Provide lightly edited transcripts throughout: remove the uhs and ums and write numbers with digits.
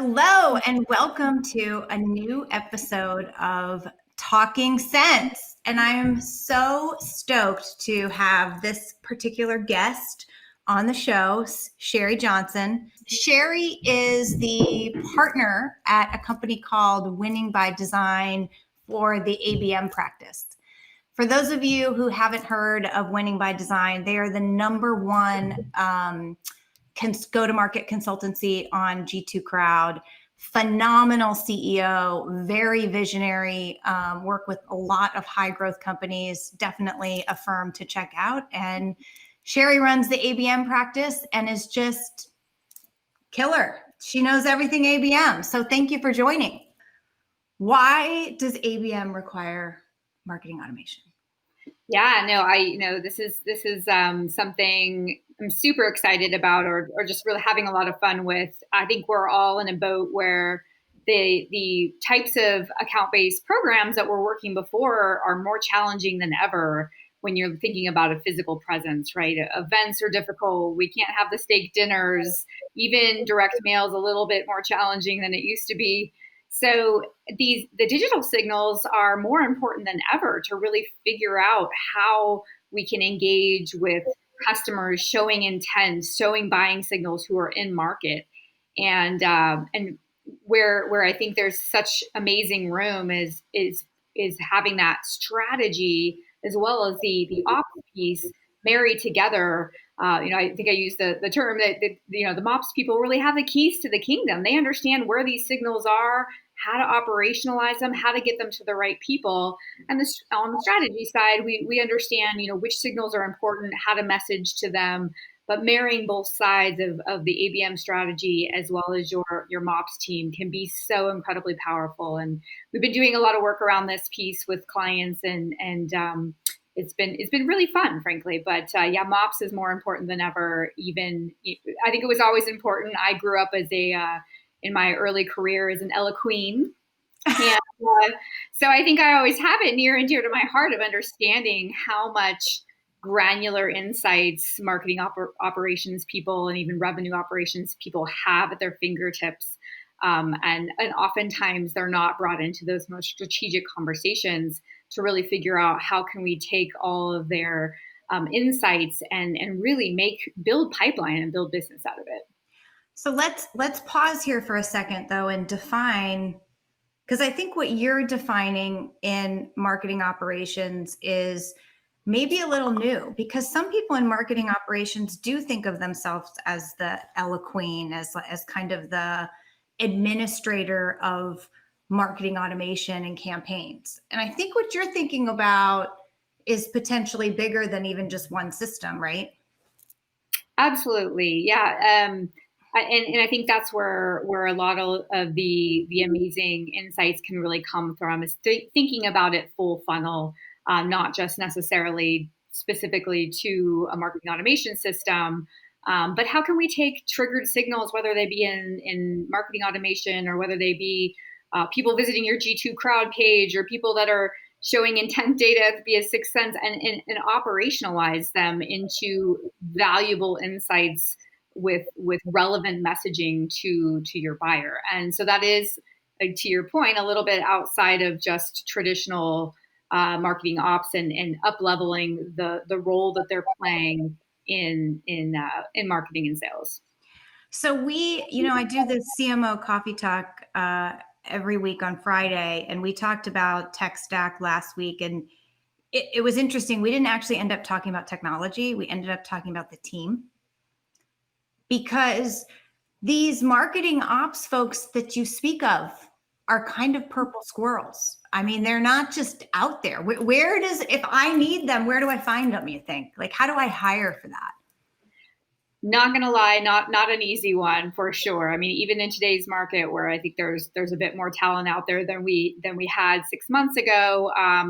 Hello, and welcome to a new episode of Talking Sense. And I am so stoked to have this particular guest on the show, Shari Johnston. Shari is the partner at a company called Winning by Design for the ABM practice. For those of you who haven't heard of Winning by Design, they are the number one go-to-market consultancy on G2 Crowd. Phenomenal CEO, very visionary, work with a lot of high growth companies, definitely a firm to check out. And Shari runs the ABM practice and is just killer. She knows everything ABM. So thank you for joining. Why does ABM require marketing automation? Yeah, no, this is something I'm super excited about, or just really having a lot of fun with. I think we're all in a boat where the types of account-based programs that were working before are more challenging than ever when you're thinking about a physical presence, right? Events are difficult. We can't have the steak dinners. Even direct mail is a little bit more challenging than it used to be. So the digital signals are more important than ever to really figure out how we can engage with customers, showing intent, showing buying signals who are in market, and where I think there's such amazing room is having that strategy as well as the ops piece married together. I think I used the term that the MOPS people really have the keys to the kingdom. They understand where these signals are, how to operationalize them, how to get them to the right people. And on the strategy side, we understand which signals are important, how to message to them. But marrying both sides of the ABM strategy as well as your MOPS team can be so incredibly powerful. And we've been doing a lot of work around this piece with clients, and it's been really fun, frankly. But yeah, MOPS is more important than ever. Even I think it was always important. I grew up as in my early career as an Ella Queen. And so I think I always have it near and dear to my heart of understanding how much granular insights marketing operations people and even revenue operations people have at their fingertips. And oftentimes they're not brought into those most strategic conversations to really figure out how can we take all of their insights and really build pipeline and build business out of it. So let's pause here for a second, though, and define, because I think what you're defining in marketing operations is maybe a little new, because some people in marketing operations do think of themselves as the Ella Queen, as kind of the administrator of marketing automation and campaigns. And I think what you're thinking about is potentially bigger than even just one system, right? Absolutely. Yeah. And I think that's where a lot of the amazing insights can really come from, is thinking about it full funnel, not just necessarily specifically to a marketing automation system, but how can we take triggered signals, whether they be in marketing automation or whether they be people visiting your G2 Crowd page or people that are showing intent data via Sixth Sense, and operationalize them into valuable insights with relevant messaging to your buyer. And so that is, to your point, a little bit outside of just traditional marketing ops and up-leveling the role that they're playing in marketing and sales. So I do this CMO coffee talk every week on Friday, and we talked about tech stack last week, and it was interesting. We didn't actually end up talking about technology. We ended up talking about the team, because these marketing ops folks that you speak of are kind of purple squirrels. I mean, they're not just out there. If I need them, where do I find them, you think? Like, how do I hire for that? Not gonna lie, not an easy one for sure. I mean, even in today's market, where I think there's a bit more talent out there than we had 6 months ago. I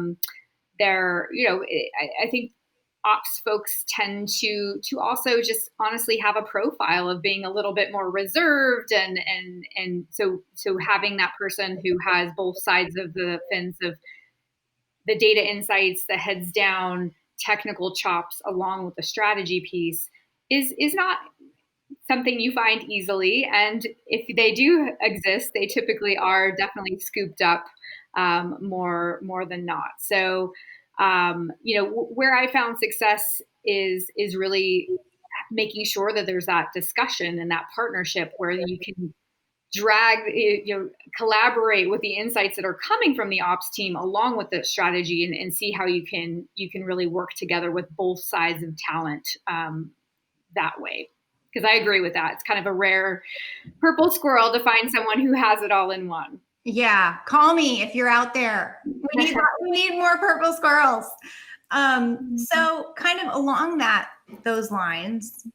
think ops folks tend to also just honestly have a profile of being a little bit more reserved, and so having that person who has both sides of the fence of the data insights, the heads down technical chops along with the strategy piece is not something you find easily. And if they do exist, they typically are definitely scooped up more than not. So, where I found success is really making sure that there's that discussion and that partnership where you can collaborate with the insights that are coming from the ops team along with the strategy, and see how you can really work together with both sides of talent that way. Because I agree with that. It's kind of a rare purple squirrel to find someone who has it all in one. Yeah, call me if you're out there. We need more purple squirrels. So kind of along those lines,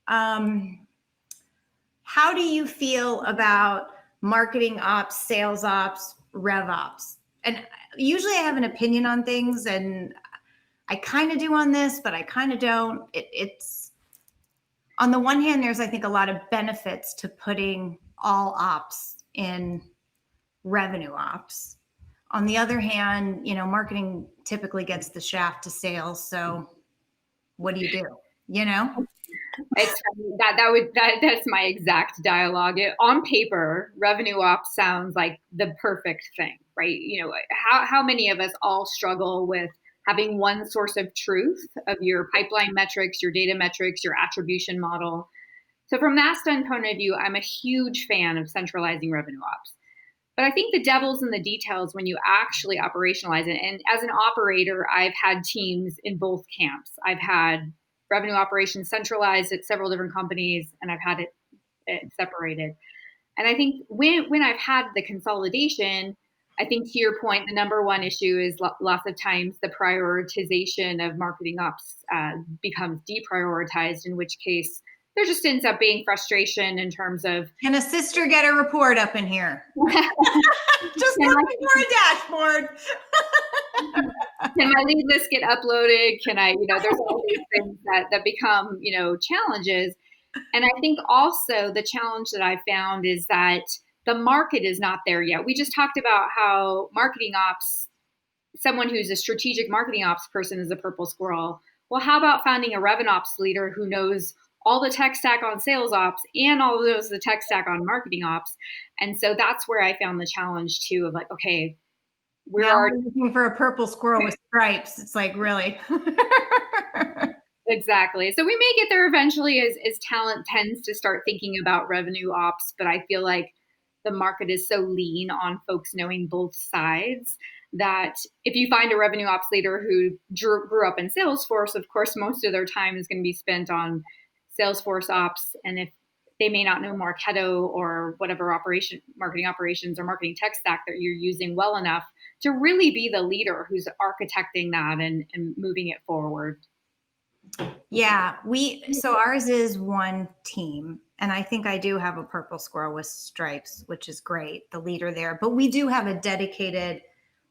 how do you feel about marketing ops, sales ops, rev ops? And usually I have an opinion on things, and I kind of do on this, but I kind of don't. It's on the one hand, there's, I think, a lot of benefits to putting all ops in revenue ops. On the other hand, marketing typically gets the shaft to sales. So what do? It's that's my exact dialogue. On paper, revenue ops sounds like the perfect thing, right? How many of us all struggle with having one source of truth of your pipeline metrics, your data metrics, your attribution model? So from that standpoint of view, I'm a huge fan of centralizing revenue ops. But I think the devil's in the details when you actually operationalize it. And as an operator, I've had teams in both camps. I've had revenue operations centralized at several different companies, and I've had it separated. And I think when I've had the consolidation, I think to your point, the number one issue is lots of times the prioritization of marketing ops becomes deprioritized, in which case there just ends up being frustration in terms of, can a sister get a report up in here? Just looking for a dashboard. Can my lead list get uploaded? Can I, there's all these things that become, challenges. And I think also the challenge that I found is that the market is not there yet. We just talked about how marketing ops, someone who's a strategic marketing ops person is a purple squirrel. Well, how about finding a revenue ops leader who knows all the tech stack on sales ops and all of those, the tech stack on marketing ops? And so that's where I found the challenge too of like, okay, we're looking for a purple squirrel with stripes. It's like, really? Exactly. So we may get there eventually as talent tends to start thinking about revenue ops, but I feel like the market is so lean on folks knowing both sides that if you find a revenue ops leader who grew up in Salesforce, of course, most of their time is going to be spent on Salesforce ops. And if they may not know Marketo or whatever marketing operations or marketing tech stack that you're using well enough to really be the leader who's architecting that and moving it forward. Yeah, so ours is one team, and I think I do have a purple squirrel with stripes, which is great, the leader there, but we do have a dedicated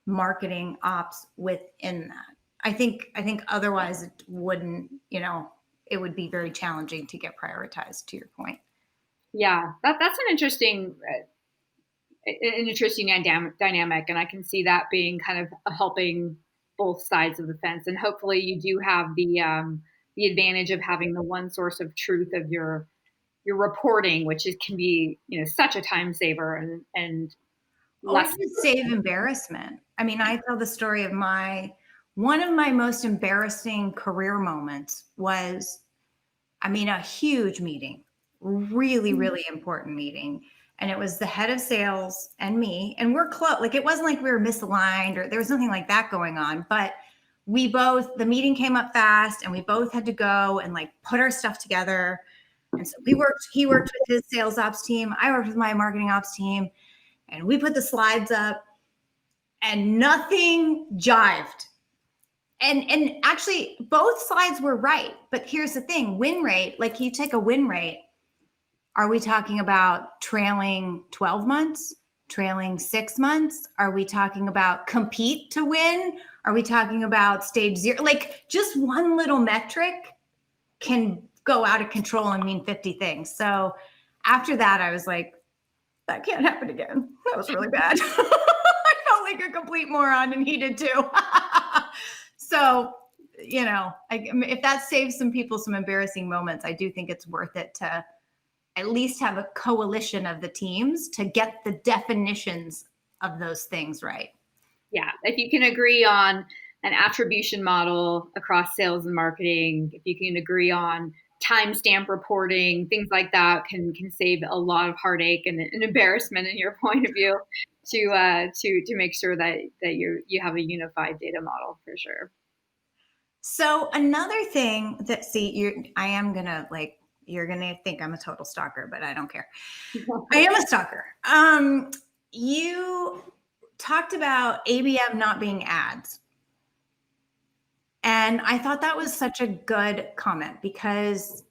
marketing ops within that. I think otherwise it wouldn't, it would be very challenging to get prioritized, to your point. Yeah, that's an interesting dynamic, and I can see that being kind of helping both sides of the fence. And hopefully, you do have the advantage of having the one source of truth of your reporting, which can be such a time saver and less save embarrassment. I mean, I tell the story of one of my most embarrassing career moments was, a huge meeting, really, really important meeting. And it was the head of sales and me, and we're close. Like, it wasn't like we were misaligned or there was nothing like that going on, but the meeting came up fast and we both had to go and like put our stuff together. And so he worked with his sales ops team. I worked with my marketing ops team, and we put the slides up and nothing jived. And actually both slides were right. But here's the thing, win rate, like you take a win rate. Are we talking about trailing 12 months, trailing 6 months? Are we talking about compete to win? Are we talking about stage 0? Like, just one little metric can go out of control and mean 50 things. So after that, I was like, that can't happen again. That was really bad. I felt like a complete moron, and he did too. So, if that saves some people some embarrassing moments, I do think it's worth it to at least have a coalition of the teams to get the definitions of those things right. Yeah, if you can agree on an attribution model across sales and marketing, if you can agree on timestamp reporting, things like that can save a lot of heartache and embarrassment in your point of view to make sure that you have a unified data model for sure. So another thing that I am gonna you're gonna think I'm a total stalker, but I don't care. I am a stalker. You talked about ABM not being ads. And I thought that was such a good comment because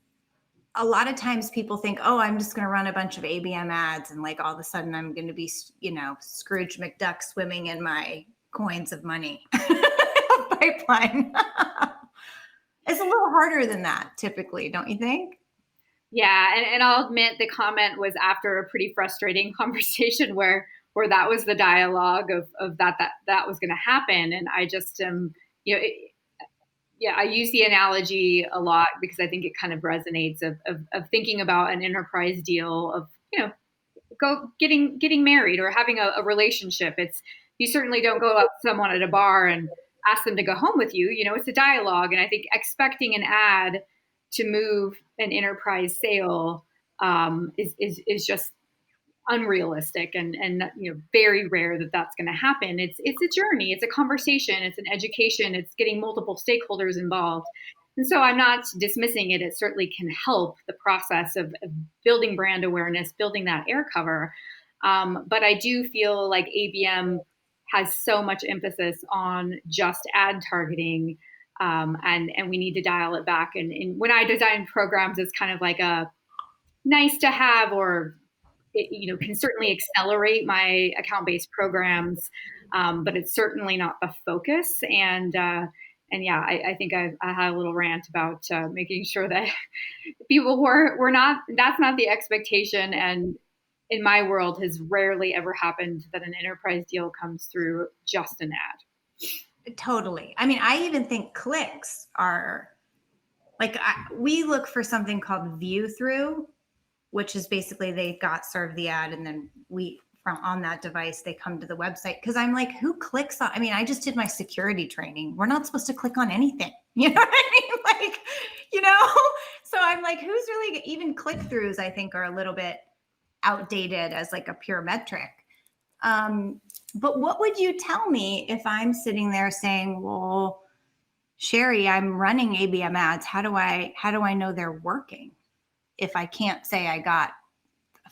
a lot of times people think, oh, I'm just going to run a bunch of ABM ads and like all of a sudden I'm going to be, Scrooge McDuck swimming in my coins of money pipeline. It's a little harder than that typically, don't you think? Yeah, and I'll admit the comment was after a pretty frustrating conversation where that was the dialogue of that was going to happen, and I just I use the analogy a lot because I think it kind of resonates of thinking about an enterprise deal of getting married or having a relationship. You certainly don't go up to someone at a bar and ask them to go home with you. It's a dialogue, and I think expecting an ad to move an enterprise sale is just unrealistic and very rare that that's going to happen. It's a journey, it's a conversation, it's an education, it's getting multiple stakeholders involved. And so I'm not dismissing it. It certainly can help the process of building brand awareness, building that air cover. But I do feel like ABM has so much emphasis on just ad targeting, and we need to dial it back. And when I design programs, it's kind of like a nice to have, or it can certainly accelerate my account-based programs, but it's certainly not the focus. And yeah, I think I had a little rant about making sure that people were not, that's not the expectation. And in my world has rarely ever happened that an enterprise deal comes through just an ad. Totally. I mean, I even think clicks are we look for something called view through, which is basically they got served the ad and then from on that device, they come to the website. Cause I'm like, who clicks on, I just did my security training. We're not supposed to click on anything. You know what I mean? So I'm like, who's really, even click throughs, I think are a little bit outdated as like a pure metric. But what would you tell me if I'm sitting there saying, well, Shari, I'm running ABM ads. How do I know they're working if I can't say I got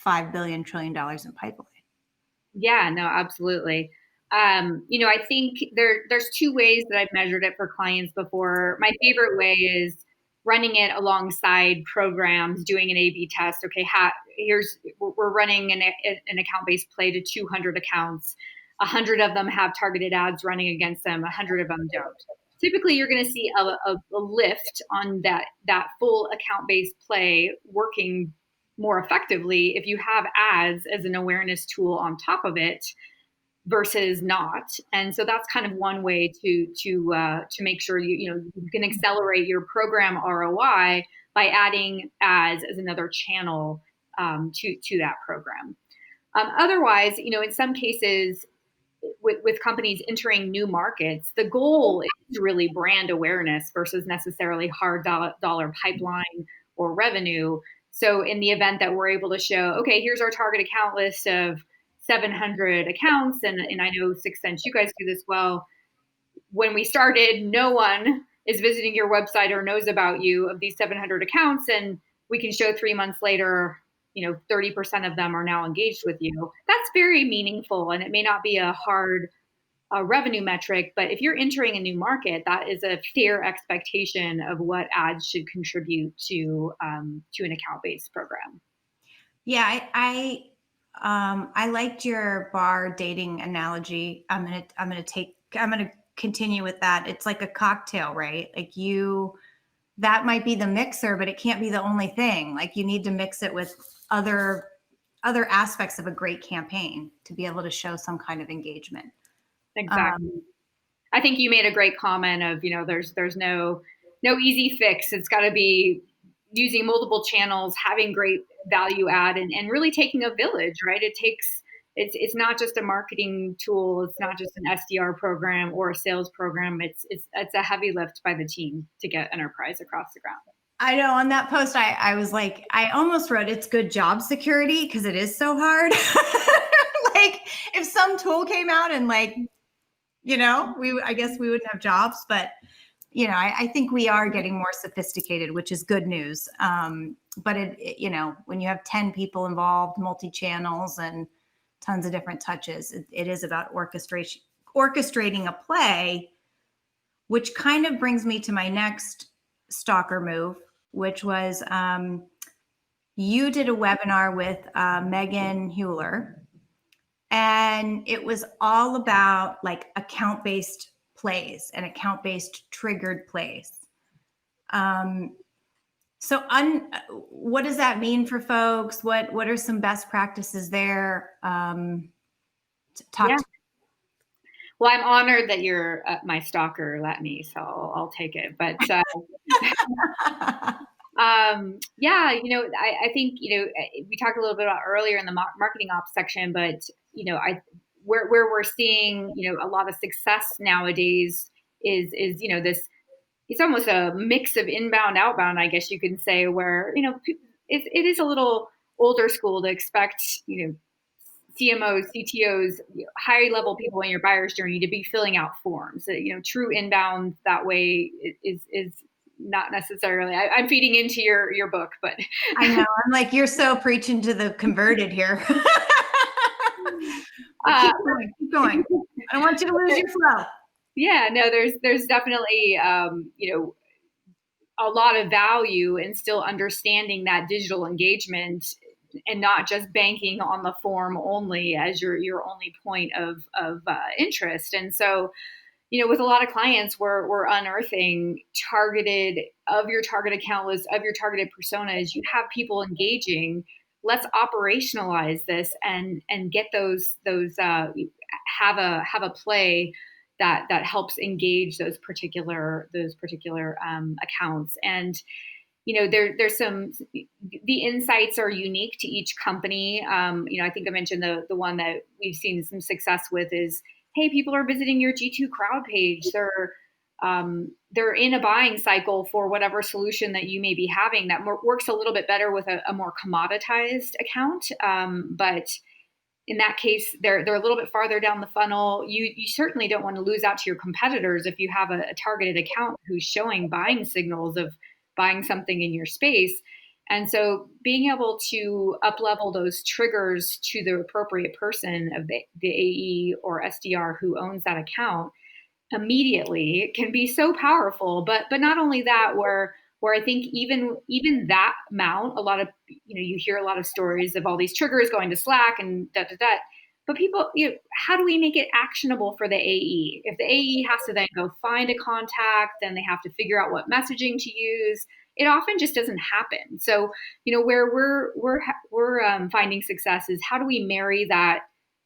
$5 billion trillion in pipeline? Yeah, no, absolutely. I think there's two ways that I've measured it for clients before. My favorite way is running it alongside programs, doing an A/B test. Okay, we're running an account-based play to 200 accounts. 100 of them have targeted ads running against them. 100 of them don't. Typically, you're going to see a lift on that full account-based play working more effectively if you have ads as an awareness tool on top of it versus not. And so that's kind of one way to make sure you can accelerate your program ROI by adding ads as another channel to that program. Otherwise, in some cases, with companies entering new markets, the goal is really brand awareness versus necessarily hard dollar pipeline or revenue. So in the event that we're able to show, okay, here's our target account list of 700 accounts, and I know 6th Sense, you guys do this well. When we started, no one is visiting your website or knows about you of these 700 accounts, and we can show 3 months later, 30% of them are now engaged with you. That's very meaningful, and it may not be a hard revenue metric, but if you're entering a new market, that is a fair expectation of what ads should contribute to an account-based program. Yeah, I liked your bar dating analogy. I'm gonna continue with that. It's like a cocktail, right? That might be the mixer, but it can't be the only thing. Like you need to mix it with other aspects of a great campaign to be able to show some kind of engagement. Exactly. I think you made a great comment of, there's no easy fix. It's got to be, using multiple channels, having great value add, and really taking a village, right? It's not just a marketing tool. It's not just an SDR program or a sales program. It's a heavy lift by the team to get enterprise across the ground. I know on that post, I was like, I almost wrote it's good job security because it is so hard. Like if some tool came out and like, I guess we wouldn't have jobs, but I think we are getting more sophisticated, which is good news. But when you have 10 people involved, multi-channels and tons of different touches, it is about orchestrating a play, which kind of brings me to my next stalker move, which was you did a webinar with Megan Hewler, and it was all about like account-based plays and account-based triggered plays. So what does that mean for folks? What are some best practices there? Well, I'm honored that you're my stalker, Latané, so I'll take it. But I think we talked a little bit about earlier in the marketing ops section, but where we're seeing a lot of success nowadays is this. It's almost a mix of inbound, outbound, I guess you can say, where it is a little older school to expect CMOs, CTOs, high level people in your buyer's journey to be filling out forms. True inbound that way is not necessarily. I'm feeding into your book, but I know I'm like, you're so preaching to the converted here. Keep going. I don't want you to lose your flow. Yeah, no, there's definitely a lot of value in still understanding that digital engagement and not just banking on the form only as your only point of interest. And so, with a lot of clients, we're unearthing your target account list, of your targeted personas. You have people engaging. Let's operationalize this and get those have a play that helps engage those particular accounts. And there's some, the insights are unique to each company. I think I mentioned the one that we've seen some success with is, hey, people are visiting your G2 crowd page. They're in a buying cycle for whatever solution that you may be having that works a little bit better with a more commoditized account. But in that case, they're a little bit farther down the funnel. You certainly don't want to lose out to your competitors if you have a targeted account who's showing buying signals of buying something in your space. And so being able to up-level those triggers to the appropriate person of the AE or SDR who owns that account immediately can be so powerful. But not only that, where I think even that amount, a lot of, you hear a lot of stories of all these triggers going to Slack and but people, how do we make it actionable for the AE? If the AE has to then go find a contact, then they have to figure out what messaging to use. It often just doesn't happen. So, where we're finding success is how do we marry that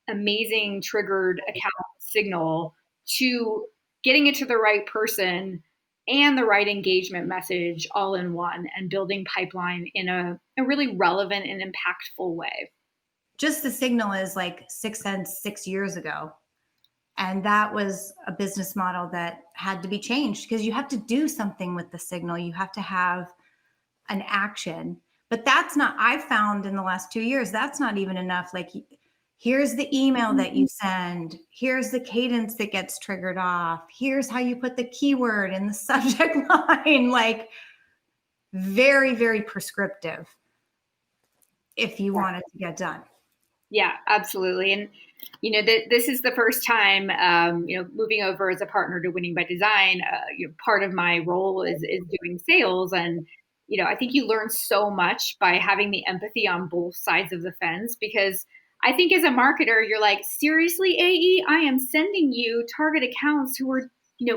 amazing triggered account signal to getting it to the right person and the right engagement message all in one, and building pipeline in a really relevant and impactful way. Just the signal is like 6 years ago. And that was a business model that had to be changed because you have to do something with the signal. You have to have an action. But that's not, I've found in the last 2 years, that's not even enough. Like, here's the email that you send. Here's the cadence that gets triggered off. Here's how you put the keyword in the subject line. Like, very, very prescriptive if you want it to get done. Yeah, absolutely. And, this is the first time, moving over as a partner to Winning by Design, part of my role is doing sales. And, I think you learn so much by having the empathy on both sides of the fence, because I think as a marketer, you're like, seriously, AE, I am sending you target accounts who are,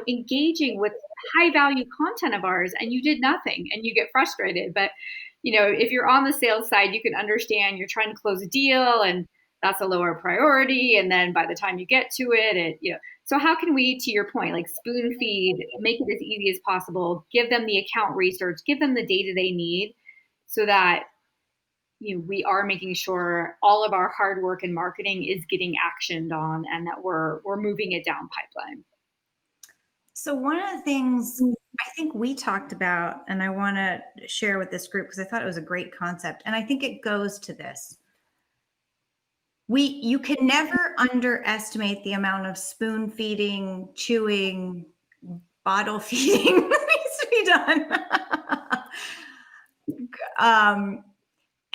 engaging with high value content of ours, and you did nothing, and you get frustrated. But, if you're on the sales side, you can understand you're trying to close a deal and that's a lower priority. And then by the time you get to it, so how can we, to your point, like spoon feed, make it as easy as possible, give them the account research, give them the data they need so that we are making sure all of our hard work in marketing is getting actioned on, and that we're moving it down pipeline. So one of the things I think we talked about, and I want to share with this group because I thought it was a great concept, and I think it goes to this. You can never underestimate the amount of spoon feeding, chewing, bottle feeding that needs to be done.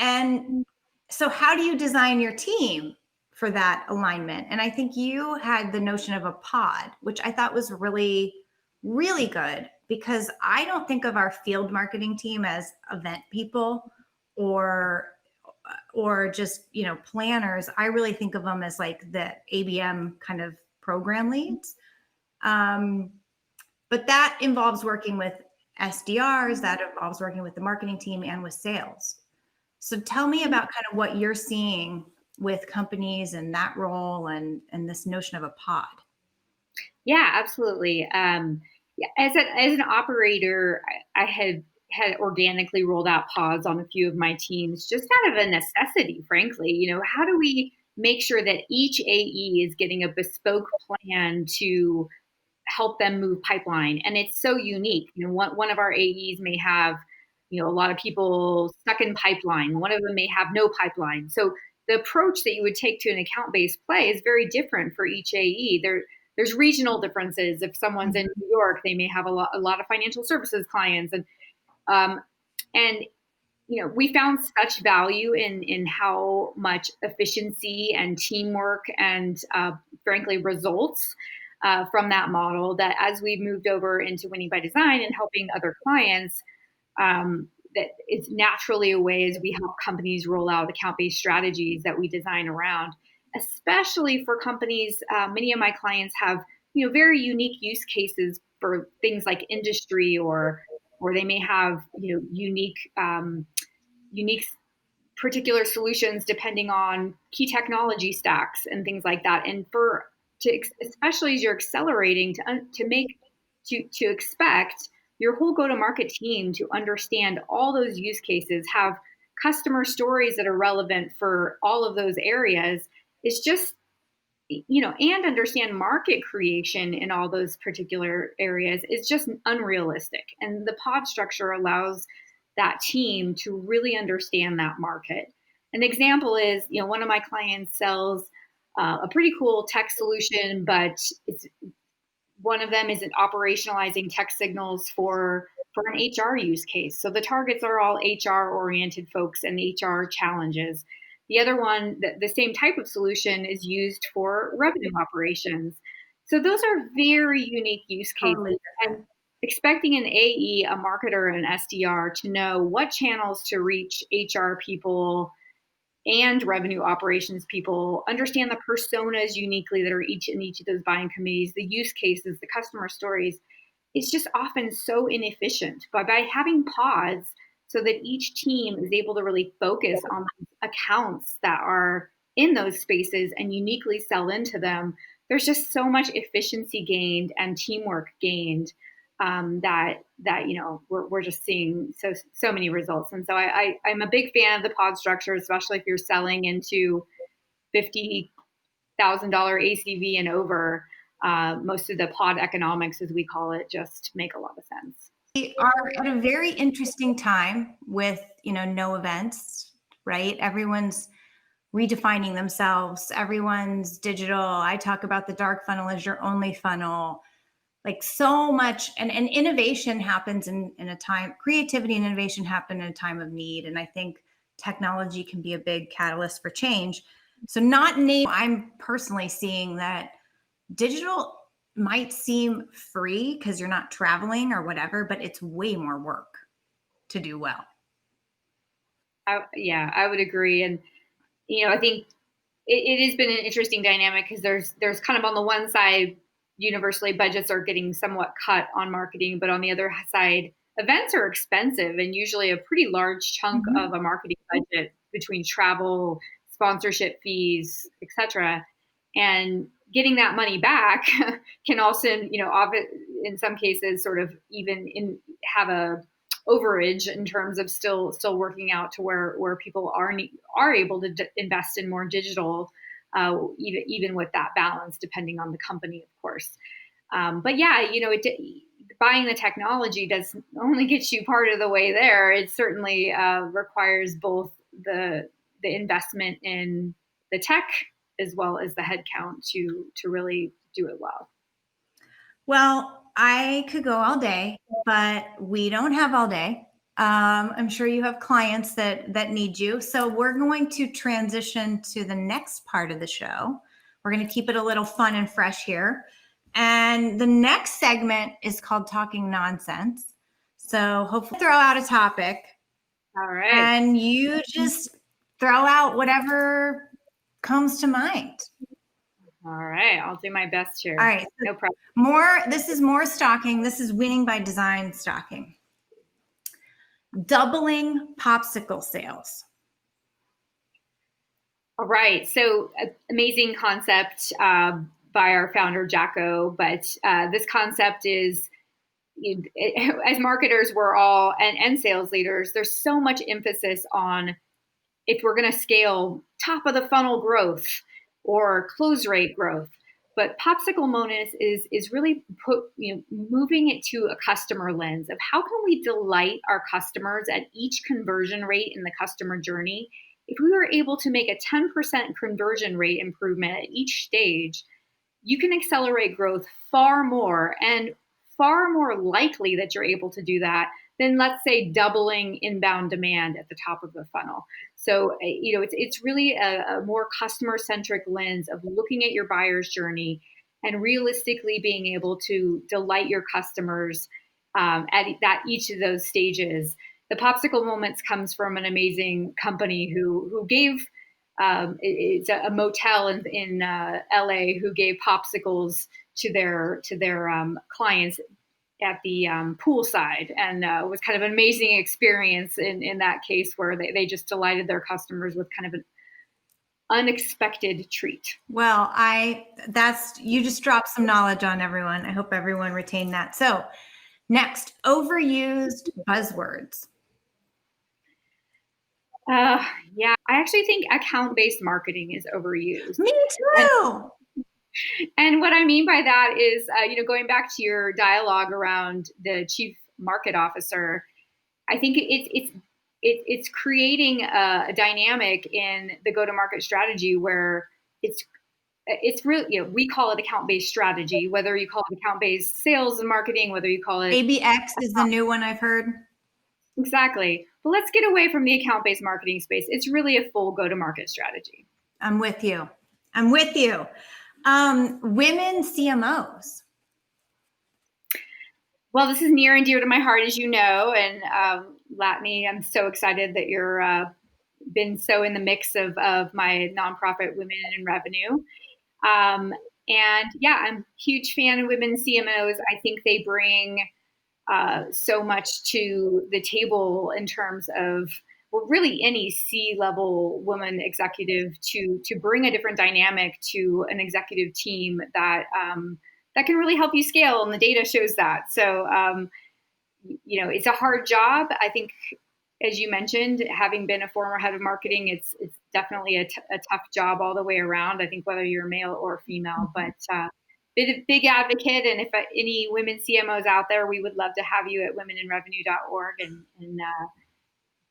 And so how do you design your team for that alignment? And I think you had the notion of a pod, which I thought was really, really good, because I don't think of our field marketing team as event people or just, planners. I really think of them as like the ABM kind of program leads. But that involves working with SDRs, that involves working with the marketing team and with sales. So tell me about kind of what you're seeing with companies and that role and this notion of a pod. Yeah, absolutely. As an operator, I had organically rolled out pods on a few of my teams, just out of a necessity, frankly. How do we make sure that each AE is getting a bespoke plan to help them move pipeline? And it's so unique. One of our AEs may have, a lot of people stuck in pipeline. One of them may have no pipeline. So the approach that you would take to an account-based play is very different for each AE. There's regional differences. If someone's in New York, they may have a lot of financial services clients, and we found such value in how much efficiency and teamwork and frankly results from that model, that as we've moved over into Winning by Design and helping other clients, that it's naturally a way as we help companies roll out account-based strategies that we design around, especially for companies. Many of my clients have, very unique use cases for things like industry, or they may have, unique particular solutions depending on key technology stacks and things like that. And especially as you're accelerating to expect your whole go-to-market team to understand all those use cases, have customer stories that are relevant for all of those areas, is just, and understand market creation in all those particular areas, is just unrealistic. And the pod structure allows that team to really understand that market. An example is, one of my clients sells a pretty cool tech solution, but one of them is operationalizing tech signals for an HR use case. So the targets are all HR oriented folks and HR challenges. The other one, the same type of solution, is used for revenue operations. So those are very unique use cases. Totally. And expecting an AE, a marketer, and an SDR to know what channels to reach HR people and revenue operations people, understand the personas uniquely that are each of those buying committees, the use cases, the customer stories, it's just often so inefficient. But by having pods so that each team is able to really focus on accounts that are in those spaces and uniquely sell into them, there's just so much efficiency gained and teamwork gained, that we're just seeing so many results. And so I'm a big fan of the pod structure, especially if you're selling into $50,000 ACV and over. Most of the pod economics, as we call it, just make a lot of sense. We are at a very interesting time with, no events, right? Everyone's redefining themselves. Everyone's digital. I talk about the dark funnel as your only funnel. Like so much, and innovation happens in a time, creativity and innovation happen in a time of need. And I think technology can be a big catalyst for change. So I'm personally seeing that digital might seem free because you're not traveling or whatever, but it's way more work to do well. I would agree. And, I think it has been an interesting dynamic, because there's kind of, on the one side, universally budgets are getting somewhat cut on marketing, but on the other side, events are expensive, and usually a pretty large chunk of a marketing budget, between travel, sponsorship fees, etc. And getting that money back can also, in some cases, sort of even have a overage in terms of still working out to where people are able to invest in more digital, even with that balance, depending on the company, of course. But yeah, buying the technology does only get you part of the way there. It certainly requires both the investment in the tech as well as the headcount to really do it well. Well, I could go all day, but we don't have all day. I'm sure you have clients that need you. So we're going to transition to the next part of the show. We're going to keep it a little fun and fresh here. And the next segment is called Talking Nonsense. So hopefully throw out a topic. All right. And you just throw out whatever comes to mind. All right. I'll do my best here. All right. No problem. This is more stalking. This is winning by design stalking. Doubling popsicle sales. All right. So amazing concept by our founder, Jacko. But this concept is, as marketers, we're all, and sales leaders, there's so much emphasis on if we're going to scale top of the funnel growth or close rate growth. But Popsicle Bonus is really moving it to a customer lens of how can we delight our customers at each conversion rate in the customer journey. If we were able to make a 10% conversion rate improvement at each stage, you can accelerate growth far more, and far more likely that you're able to do that than, let's say, doubling inbound demand at the top of the funnel. So, it's really a more customer-centric lens of looking at your buyer's journey and realistically being able to delight your customers at each of those stages. The Popsicle Moments comes from an amazing company who gave it's a motel in LA who gave popsicles to their clients at the poolside, and it was kind of an amazing experience in that case where they just delighted their customers with kind of an unexpected treat. Well, you just dropped some knowledge on everyone. I hope everyone retained that. So next, overused buzzwords. Yeah, I actually think account-based marketing is overused. Me too. And what I mean by that is, going back to your dialogue around the chief market officer, I think it's creating a dynamic in the go-to-market strategy where it's really, we call it account-based strategy, whether you call it account-based sales and marketing, whether you call it ABX is the new one I've heard. Exactly. But let's get away from the account-based marketing space. It's really a full go-to-market strategy. I'm with you. Women CMOs. Well, this is near and dear to my heart, as you know. And Latané, I'm so excited that you're been so in the mix of my nonprofit Women in Revenue. And yeah, I'm a huge fan of women CMOs. I think they bring so much to the table in terms of, well, really any C-level woman executive to bring a different dynamic to an executive team that can really help you scale, and the data shows that. So, it's a hard job. I think, as you mentioned, having been a former head of marketing, it's definitely a tough job all the way around. I think whether you're male or female, but big advocate. And if any women CMOs out there, we would love to have you at womeninrevenue.org and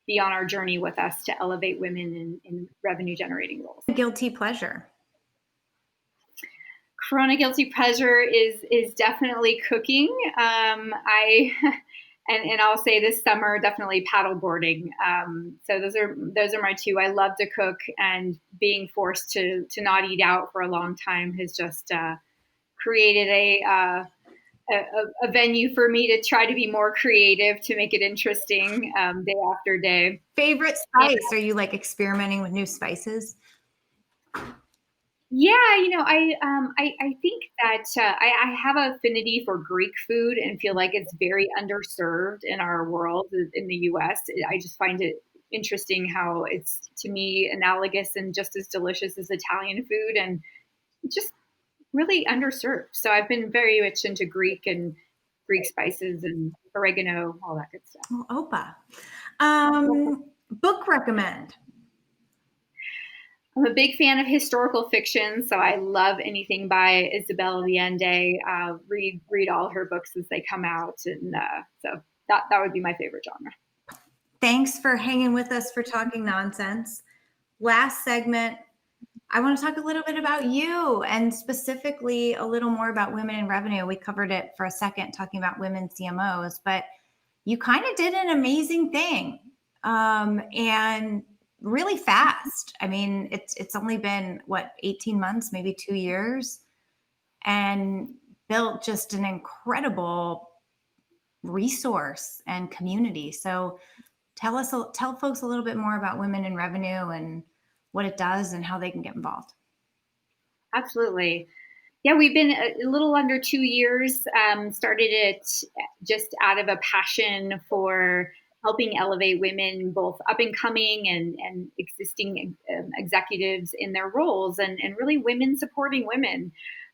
be on our journey with us to elevate women in revenue generating roles. Guilty pleasure. Corona guilty pleasure is definitely cooking. And I'll say this summer, definitely paddleboarding. So those are my two. I love to cook, and being forced to not eat out for a long time has just created a venue for me to try to be more creative, to make it interesting day after day. Favorite spice? Are you like experimenting with new spices? Yeah, I think that I have an affinity for Greek food and feel like it's very underserved in our world in the U.S. I just find it interesting how it's, to me, analogous and just as delicious as Italian food, and just really underserved. So I've been very much into Greek and Greek spices and oregano, all that good stuff. Oh, Opa. Book recommend. I'm a big fan of historical fiction, so I love anything by Isabel Allende. Read all her books as they come out, and so that would be my favorite genre. Thanks for hanging with us for Talking Nonsense. Last segment, I want to talk a little bit about you, and specifically a little more about women in revenue. We covered it for a second talking about women CMOs, but you kind of did an amazing thing, and really fast. I mean, it's only been 18 months, maybe 2 years, and built just an incredible resource and community. So tell folks a little bit more about women in revenue and what it does and how they can get involved. Absolutely. Yeah, we've been a little under 2 years. Started it just out of a passion for helping elevate women, both up and coming and existing executives in their roles, and really women supporting women.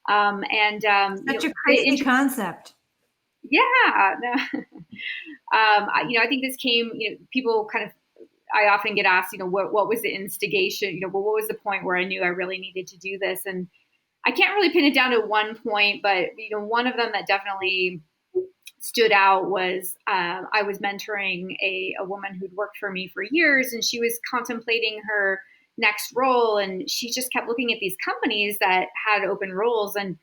Such a crazy concept. Yeah. I think this came, people kind of, I often get asked, what was the instigation, what was the point where I knew I really needed to do this? And I can't really pin it down to one point, but, one of them that definitely stood out was I was mentoring a woman who'd worked for me for years, and she was contemplating her next role. And she just kept looking at these companies that had open roles, and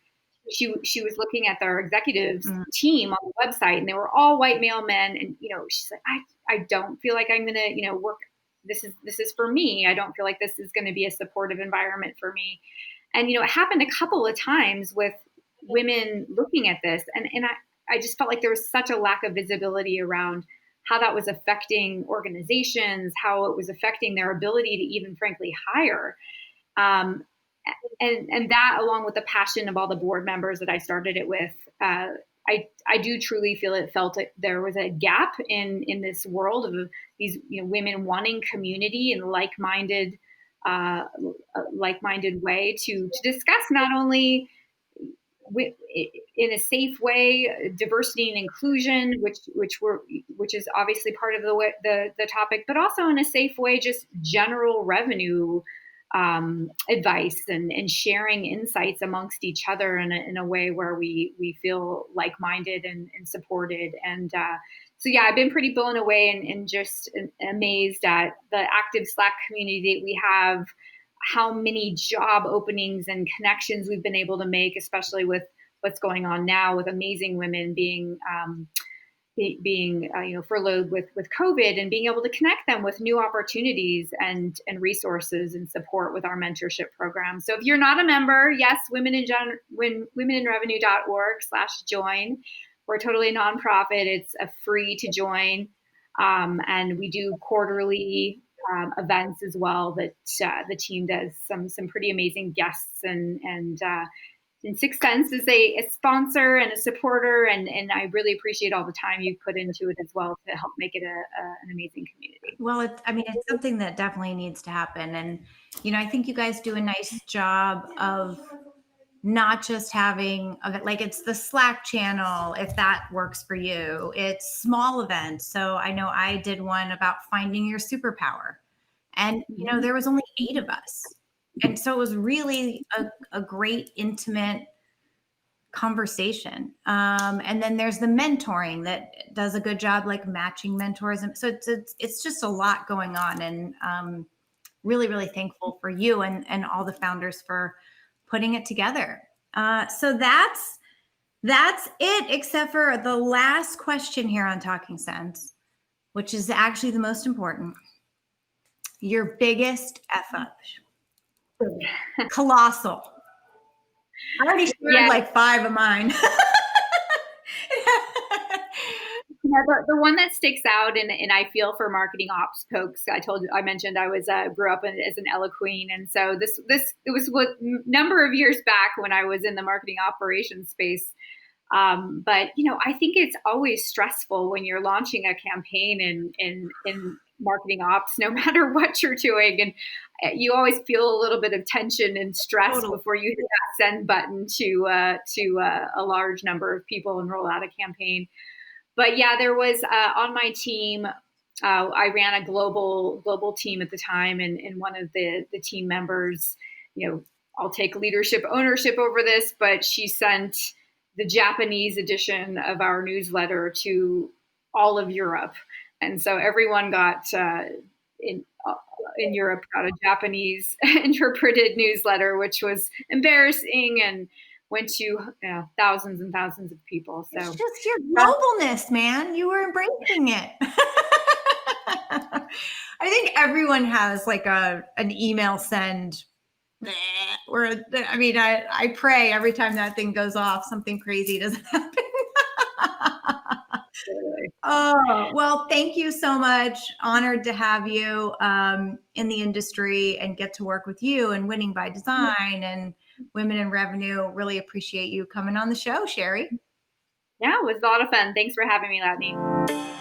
she was looking at their executives team on the website, and they were all white male men. And, she's like, I don't feel like I'm going to, work. This is for me. I don't feel like this is going to be a supportive environment for me. And, it happened a couple of times with women looking at this. And I just felt like there was such a lack of visibility around how that was affecting organizations, how it was affecting their ability to even frankly hire. And that, along with the passion of all the board members that I started it with, I do truly felt like there was a gap in this world of these women wanting community and like-minded way to discuss not only in a safe way diversity and inclusion, which is obviously part of the topic, but also in a safe way just general revenue advice and sharing insights amongst each other in a way where we feel like-minded and supported. And so, yeah, I've been pretty blown away and just amazed at the active Slack community that we have, how many job openings and connections we've been able to make, especially with what's going on now with amazing women being furloughed with COVID, and being able to connect them with new opportunities and resources and support with our mentorship program. So if you're not a member, yes, womeninrevenue.org/join. We're totally a nonprofit. It's free to join. And we do quarterly events as well that the team does some pretty amazing guests and Sixth Sense is a sponsor and a supporter, and I really appreciate all the time you put into it as well to help make it an amazing community. Well, it's something that definitely needs to happen. And, I think you guys do a nice job of not just having it's the Slack channel, if that works for you. It's small events. So I know I did one about finding your superpower, and, there was only 8 of us. And so it was really a great, intimate conversation. And then there's the mentoring that does a good job, like matching mentors. And so it's just a lot going on. And really, really thankful for you and all the founders for putting it together. So that's it, except for the last question here on Talking Sense, which is actually the most important. Your biggest F up. Colossal. I already shared like 5 of mine. The one that sticks out, and I feel for marketing ops folks. I mentioned I was grew up as an Ella Queen, and so it was what number of years back when I was in the marketing operations space. But I think it's always stressful when you're launching a campaign in marketing ops, no matter what you're doing. And you always feel a little bit of tension and stress Totally. before you hit that send button to a large number of people and roll out a campaign. But yeah, there was on my team. I ran a global team at the time, and one of the team members, I'll take ownership over this, but she sent the Japanese edition of our newsletter to all of Europe, and so everyone got in Europe got a Japanese interpreted newsletter, which was embarrassing and went to thousands and thousands of people. So it's just your globalness, man. You were embracing it. I think everyone has like an email send. Or I mean, I pray every time that thing goes off, something crazy doesn't happen. Oh, well, thank you so much. Honored to have you in the industry and get to work with you and Winning by Design and Women in Revenue. Really appreciate you coming on the show, Shari. Yeah, it was a lot of fun. Thanks for having me, Latané.